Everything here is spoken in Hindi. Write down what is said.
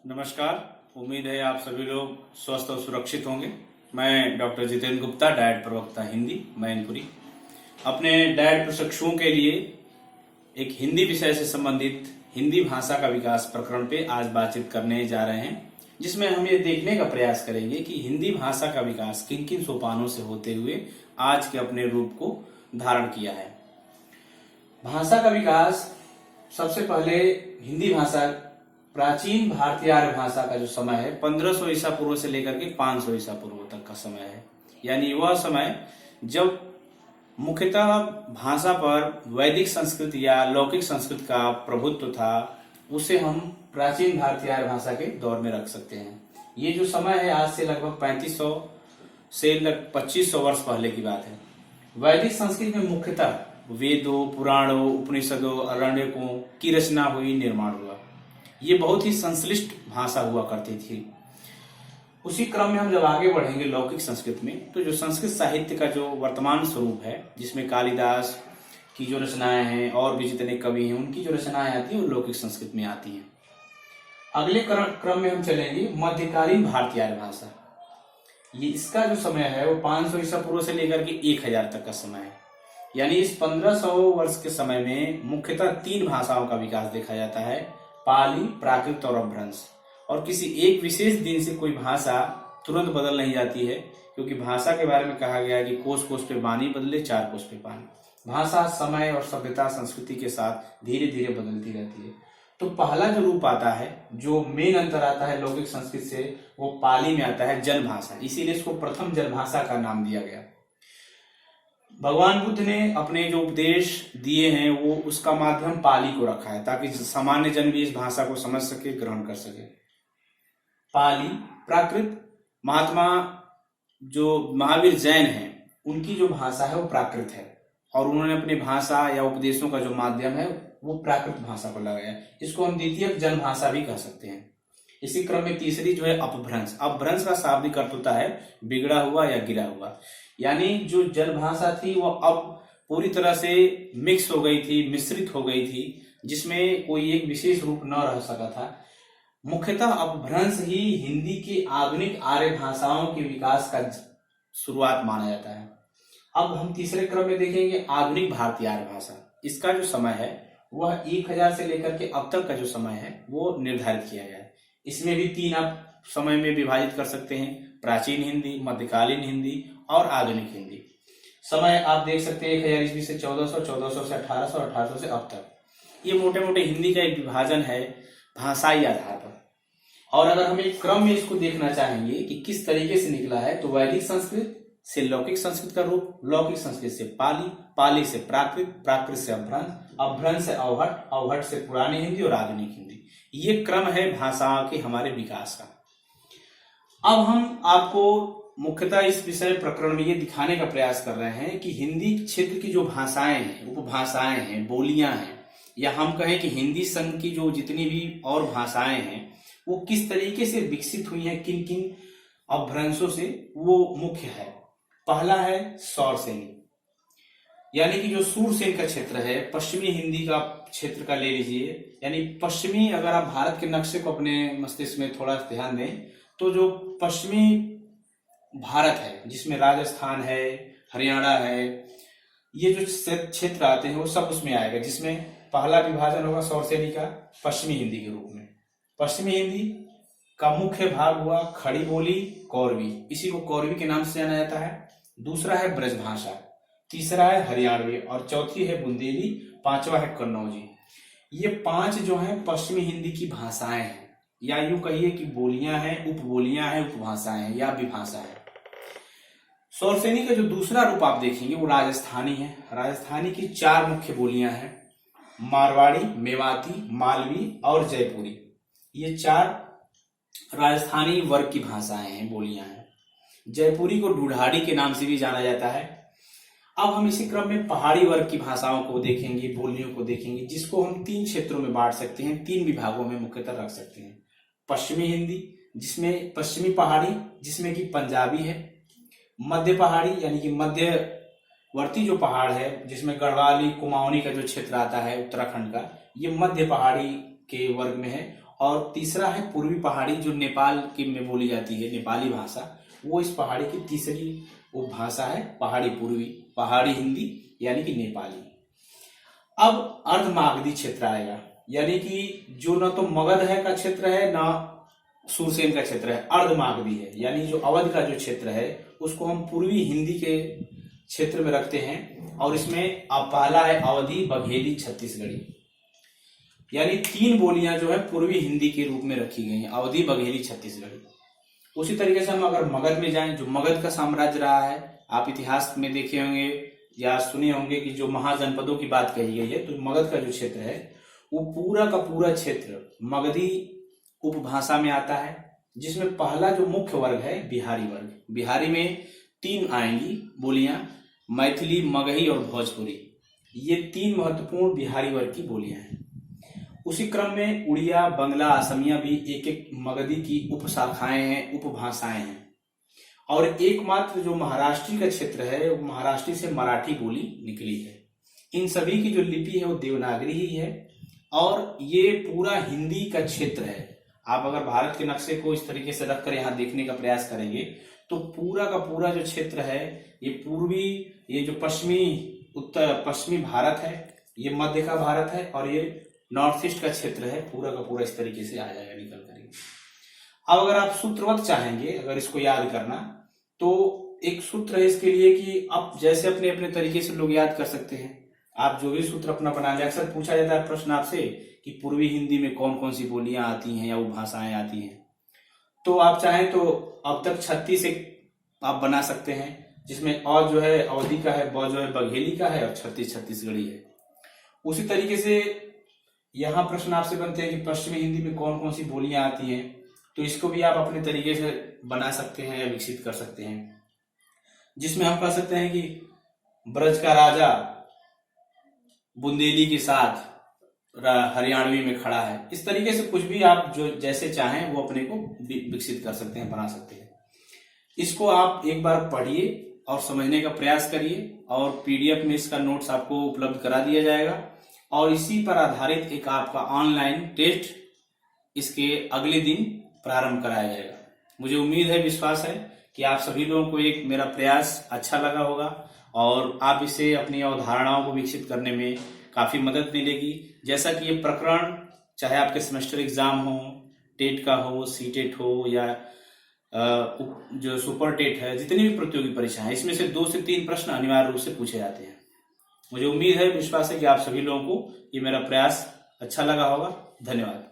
नमस्कार। उम्मीद है आप सभी लोग स्वस्थ और सुरक्षित होंगे। मैं डॉक्टर जितेंद्र गुप्ता, डाइट प्रवक्ता हिंदी, मैनपुरी, अपने डाइट प्रशिक्षुओं के लिए एक हिंदी विषय से संबंधित हिंदी भाषा का विकास प्रकरण पे आज बातचीत करने जा रहे हैं, जिसमें हम ये देखने का प्रयास करेंगे कि हिंदी भाषा का विकास किन किन सोपानों से होते हुए आज के अपने रूप को धारण किया है। भाषा का विकास सबसे पहले हिंदी भाषा प्राचीन भारतीय आर्य भाषा का जो समय है 1500 ईसा पूर्व से लेकर के 500 ईसा पूर्व तक का समय है। यानी वह समय जब मुख्यतः भाषा पर वैदिक संस्कृत या लौकिक संस्कृत का प्रभुत्व था, उसे हम प्राचीन भारतीय आर्य भाषा के दौर में रख सकते हैं। ये जो समय है आज से लगभग 3500 से 2500 वर्ष पहले की बात है। वैदिक संस्कृत में मुख्यतः वेदों, पुराणों, उपनिषदों, अरण्यकों की रचना हुई, निर्माण हुआ। ये बहुत ही संश्लिष्ट भाषा हुआ करती थी। उसी क्रम में हम जब आगे बढ़ेंगे लौकिक संस्कृत में, तो जो संस्कृत साहित्य का जो वर्तमान स्वरूप है, जिसमें कालिदास की जो रचनाएं हैं और भी जितने कवि हैं उनकी जो रचनाएं आती हैं वो लौकिक संस्कृत में आती हैं। अगले क्रम में हम चलेंगे मध्यकालीन भारतीय आर्य भाषा। ये इसका जो समय है वो 500 ईसा पूर्व से लेकर के 1000 तक का समय है। यानी इस 1500 वर्ष के समय में मुख्यतः 3 भाषाओं का विकास देखा जाता है, पाली, प्राकृत और अपभ्रंश। और किसी एक विशेष दिन से कोई भाषा तुरंत बदल नहीं जाती है, क्योंकि भाषा के बारे में कहा गया है कि कोस कोस पे वाणी बदले, 4 कोस पे पानी। भाषा समय और सभ्यता संस्कृति के साथ धीरे धीरे बदलती रहती है। तो पहला जो रूप आता है, जो मेन अंतर आता है लौकिक संस्कृत से, वो पाली में आता है, जन भाषा। इसीलिए इसको प्रथम जन भाषा का नाम दिया गया। भगवान बुद्ध ने अपने जो उपदेश दिए हैं वो उसका माध्यम पाली को रखा है, ताकि सामान्य जन भी इस भाषा को समझ सके, ग्रहण कर सके। पाली, प्राकृत, महात्मा जो महावीर जैन हैं उनकी जो भाषा है वो प्राकृत है, और उन्होंने अपनी भाषा या उपदेशों का जो माध्यम है वो प्राकृत भाषा को लगाया। इसको हम द्वितीयक जन भाषा भी कह सकते हैं। इसी क्रम में तीसरी जो है अपभ्रंश। अपभ्रंश का शाब्दिक अर्थ होता है बिगड़ा हुआ या गिरा हुआ। यानी जो जन भाषा थी वो अब पूरी तरह से मिक्स हो गई थी, मिश्रित हो गई थी, जिसमें कोई एक विशेष रूप न रह सका था। मुख्यतः अपभ्रंश ही हिंदी की आधुनिक आर्य भाषाओं के विकास का शुरुआत माना जाता है। अब हम तीसरे क्रम में देखेंगे आधुनिक भारतीय आर्य भाषा। इसका जो समय है वह 1000 से लेकर के अब तक का जो समय है वो निर्धारित किया गया है। इसमें भी 3 आप समय में विभाजित कर सकते हैं, प्राचीन हिंदी, मध्यकालीन हिंदी और आधुनिक हिंदी। समय आप देख सकते हैं 1000 ईस्वी से 1400, 1400 से 1800, 1800 से अब तक। ये मोटे मोटे हिंदी का एक विभाजन है भाषाई आधार पर। और अगर हम एक क्रम में इसको देखना चाहेंगे कि किस तरीके से निकला है, तो वैदिक संस्कृत से लौकिक संस्कृत का रूप, लौकिक संस्कृत से पाली, पाली से प्राकृत, प्राकृत से अपभ्रंश, अपभ्रंश से अवहट, अवहट से पुरानी हिंदी और आधुनिक हिंदी। ये क्रम है भाषाओं के हमारे विकास का। अब हम आपको मुख्यतः इस विषय प्रकरण में ये दिखाने का प्रयास कर रहे हैं कि हिंदी क्षेत्र की जो भाषाएं हैं, उपभाषाएं हैं, बोलियां हैं, या हम कहें कि हिंदी संघ की जो जितनी भी और भाषाएं हैं वो किस तरीके से विकसित हुई हैं, किन किन अपभ्रंशों से, वो मुख्य है। पहला है सौरसेनी, यानी कि जो सूरसेन का क्षेत्र है, पश्चिमी हिंदी का क्षेत्र का ले लीजिए। यानी पश्चिमी, अगर आप भारत के नक्शे को अपने मस्तिष्क में थोड़ा ध्यान दें, तो जो पश्चिमी भारत है, जिसमें राजस्थान है, हरियाणा है, ये जो क्षेत्र आते हैं वो सब उसमें आएगा, जिसमें पहला विभाजन होगा सौरसेनी का पश्चिमी हिंदी के रूप में। पश्चिमी हिंदी का मुख्य भाग हुआ खड़ी बोली, कौरवी, इसी को कौरवी के नाम से जाना जाता है। दूसरा है ब्रजभाषा, तीसरा है हरियाणवी, और चौथी है बुंदेली, 5वां है कन्नौजी। ये 5 जो है पश्चिमी हिंदी की भाषाएं हैं, या यूं कहिए कि बोलियां हैं, उपबोलियां हैं, उपभाषाएं हैं या विभाषा है। सौरसेनी का जो दूसरा रूप आप देखेंगे वो राजस्थानी है। राजस्थानी की 4 मुख्य बोलियां हैं, मारवाड़ी, मेवाती, मालवी और जयपुरी। ये 4 राजस्थानी वर्ग की भाषाएं हैं, बोलियां हैं। जयपुरी को ढूढ़ाड़ी के नाम से भी जाना जाता है। अब हम इसी क्रम में पहाड़ी वर्ग की भाषाओं को देखेंगे, बोलियों को देखेंगे, जिसको हम 3 क्षेत्रों में बांट सकते हैं, 3 विभागों में मुख्यतः रख सकते हैं। पश्चिमी हिंदी, जिसमें पश्चिमी पहाड़ी, जिसमें कि पंजाबी है। मध्य पहाड़ी, यानी कि मध्यवर्ती जो पहाड़ है, जिसमें गढ़वाली, कुमाऊनी का जो क्षेत्र आता है उत्तराखंड का, ये मध्य पहाड़ी के वर्ग में है। और तीसरा है पूर्वी पहाड़ी, जो नेपाल की में बोली जाती है, नेपाली भाषा। वो इस पहाड़ी की तीसरी वो भाषा है पहाड़ी पूर्वी, पहाड़ी हिंदी यानी कि नेपाली। अब अर्धमागधी क्षेत्र आएगा, यानी कि जो न तो मगध है का क्षेत्र है ना सुरसेन का क्षेत्र है, अर्धमागधी है, यानी जो अवध का जो क्षेत्र है उसको हम पूर्वी हिंदी के क्षेत्र में रखते हैं। और इसमें अब पहला है अवधी, बघेली, छत्तीसगढ़ी, यानी 3 बोलियां जो है पूर्वी हिंदी के रूप में रखी गई हैं, अवधी, बघेली, छत्तीसगढ़ी। उसी तरीके से हम अगर मगध में जाएं, जो मगध का साम्राज्य रहा है, आप इतिहास में देखे होंगे या सुने होंगे कि जो महाजनपदों की बात कही गई है, तो मगध का जो क्षेत्र है वो पूरा का पूरा क्षेत्र मगधी उपभाषा में आता है, जिसमें पहला जो मुख्य वर्ग है बिहारी वर्ग। बिहारी में 3 आएंगी बोलियां, मैथिली, मगही और भोजपुरी। ये 3 महत्वपूर्ण बिहारी वर्ग की बोलियां हैं। उसी क्रम में उड़िया, बंगला, असमिया भी एक एक मगधी की उपशाखाएं हैं, उपभाषाएं हैं। और एकमात्र जो महाराष्ट्री का क्षेत्र है, वो महाराष्ट्री से मराठी बोली निकली है। इन सभी की जो लिपि है वो देवनागरी ही है, और ये पूरा हिंदी का क्षेत्र है। आप अगर भारत के नक्शे को इस तरीके से रखकर यहाँ देखने का प्रयास करेंगे तो पूरा का पूरा जो क्षेत्र है, ये पूर्वी, ये जो पश्चिमी भारत है, ये मध्य का भारत है, और ये नॉर्थ ईस्ट का क्षेत्र है, पूरा का पूरा इस तरीके से आ जाएगा निकल कर। अब अगर आप सूत्रवत चाहेंगे, अगर इसको याद करना, तो एक सूत्र है इसके लिए कि आप जैसे अपने अपने तरीके से लोग याद कर सकते हैं। आप जो भी सूत्र अपना बना ले, अक्सर पूछा जाता है प्रश्न आपसे कि पूर्वी हिंदी में कौन कौन सी बोलियां आती हैं या वो भाषाएं आती हैं। तो आप चाहें तो अब तक 36 आप बना सकते हैं, जिसमें अ जो है अवधी का है, ब जो है बघेली का है, और 36 छत्तीसगढ़ी है। उसी तरीके से यहाँ प्रश्न आपसे बनते हैं कि पश्चिमी हिंदी में कौन कौन सी बोलियां आती हैं, तो इसको भी आप अपने तरीके से बना सकते हैं या विकसित कर सकते हैं, जिसमें हम कह सकते हैं कि ब्रज का राजा बुंदेली के साथ हरियाणवी में खड़ा है। इस तरीके से कुछ भी आप जो जैसे चाहें वो अपने को विकसित कर सकते हैं, बना सकते हैं। इसको आप एक बार पढ़िए और समझने का प्रयास करिए, और पीडीएफ में इसका नोट्स आपको उपलब्ध करा दिया जाएगा, और इसी पर आधारित एक आपका ऑनलाइन टेस्ट इसके अगले दिन प्रारंभ कराया जाएगा। मुझे उम्मीद है, विश्वास है कि आप सभी लोगों को एक मेरा प्रयास अच्छा लगा होगा, और आप इसे अपनी अवधारणाओं को विकसित करने में काफी मदद मिलेगी। जैसा कि ये प्रकरण चाहे आपके सेमेस्टर एग्जाम हो, टेट का हो, सीटेट हो, या जो सुपर टेट है, जितनी भी प्रतियोगी परीक्षा है, इसमें से 2 से 3 प्रश्न अनिवार्य रूप से पूछे जाते हैं। मुझे उम्मीद है, विश्वास है कि आप सभी लोगों को ये मेरा प्रयास अच्छा लगा होगा। धन्यवाद।